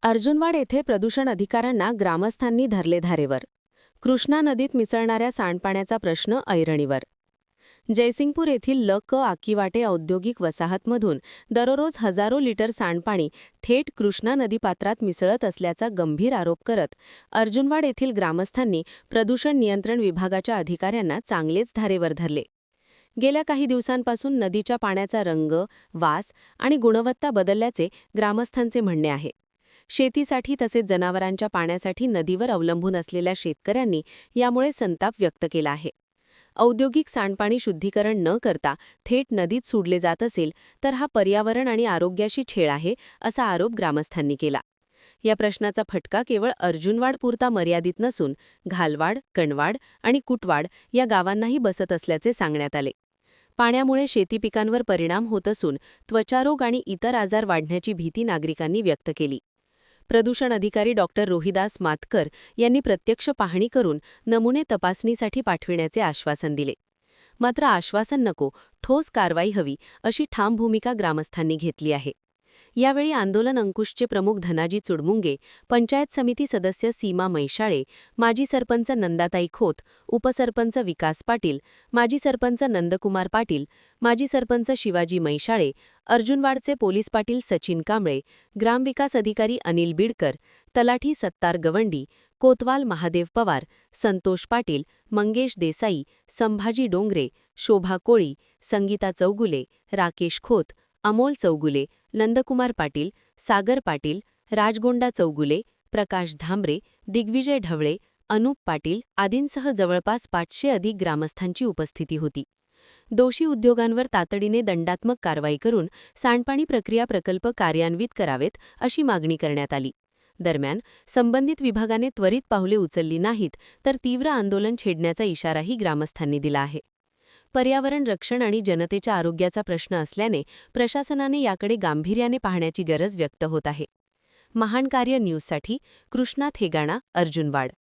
अर्जुनवाड येथे प्रदूषण अधिकाऱ्यांना ग्रामस्थांनी धरले धारेवर. कृष्णा नदीत मिसळणाऱ्या सांडपाण्याचा प्रश्न ऐरणीवर. जयसिंगपूर येथील ल.क. आकिवाटे औद्योगिक वसाहतमधून दररोज हजारो लिटर सांडपाणी थेट कृष्णा नदीपात्रात मिसळत असल्याचा गंभीर आरोप करत अर्जुनवाड येथील ग्रामस्थांनी प्रदूषण नियंत्रण विभागाच्या अधिकाऱ्यांना चांगलेच धारेवर धरले. गेल्या काही दिवसांपासून नदीच्या पाण्याचा रंग, वास आणि गुणवत्ता बदलल्याचे ग्रामस्थांचे म्हणणे आहे. शेतीसाठी तसेच जनावरांच्या पाण्यासाठी नदीवर अवलंबून असलेल्या शेतकऱ्यांनी यामुळे संताप व्यक्त केला आहे. औद्योगिक सांडपाणी शुद्धीकरण न करता थेट नदीत सोडले जात असेल तर हा पर्यावरण आणि आरोग्याशी छेड आहे, असा आरोप ग्रामस्थांनी केला. या प्रश्नाचा फटका केवळ अर्जुनवाडपुरता मर्यादित नसून घालवाड, कणवाड आणि कुटवाड या गावांनाही बसत असल्याचे सांगण्यात आले. पाण्यामुळे शेती पिकांवर परिणाम होत असून त्वचारोग आणि इतर आजार वाढण्याची भीती नागरिकांनी व्यक्त केली. प्रदूषण अधिकारी डॉक्टर रोहिदास मातकर यांनी प्रत्यक्ष पाहणी करून नमुने तपासणीसाठी पाठविण्याचे आश्वासन दिले. मात्र आश्वासन नको, ठोस कारवाई हवी अशी ठाम भूमिका ग्रामस्थांनी घेतली आहे. यावेळी आंदोलन अंकुशचे प्रमुख धनाजी चुडमुंगे, पंचायत समिती सदस्य सीमा मैशाळे, माजी सरपंच नंदाताई खोत, उपसरपंच विकास पाटील, माजी सरपंच नंदकुमार पाटील, माजी सरपंच शिवाजी मैशाळे, अर्जुनवाडचे पोलीस पाटील सचिन कांबळे, ग्रामविकास अधिकारी अनिल बिडकर, तलाठी सत्तार गवंडी, कोतवाल महादेव पवार, संतोष पाटील, मंगेश देसाई, संभाजी डोंगरे, शोभा कोळी, संगीता चौगुले, राकेश खोत, अमोल चौगुले, नंदकुमार पाटील, सागर पाटील, राजगोंडा चौगुले, प्रकाश धांबरे, दिग्विजय ढवळे, अनुप पाटील आदींसह जवळपास 500 अधिक ग्रामस्थांची उपस्थिती होती. दोषी उद्योगांवर तातडीने दंडात्मक कारवाई करून सांडपाणी प्रक्रिया प्रकल्प कार्यान्वित करावेत अशी मागणी करण्यात आली. दरम्यान संबंधित विभागाने त्वरित पावले उचलली नाहीत तर तीव्र आंदोलन छेडण्याचा इशाराही ग्रामस्थांनी दिला आहे. पर्यावरण रक्षण आणि जनतेच्या आरोग्याचा प्रश्न असल्याने प्रशासनाने याकडे गांभीर्याने पाहण्याची गरज व्यक्त होत आहे. महान कार्य न्यूजसाठी कृष्णा थेगाणा, अर्जुनवाड.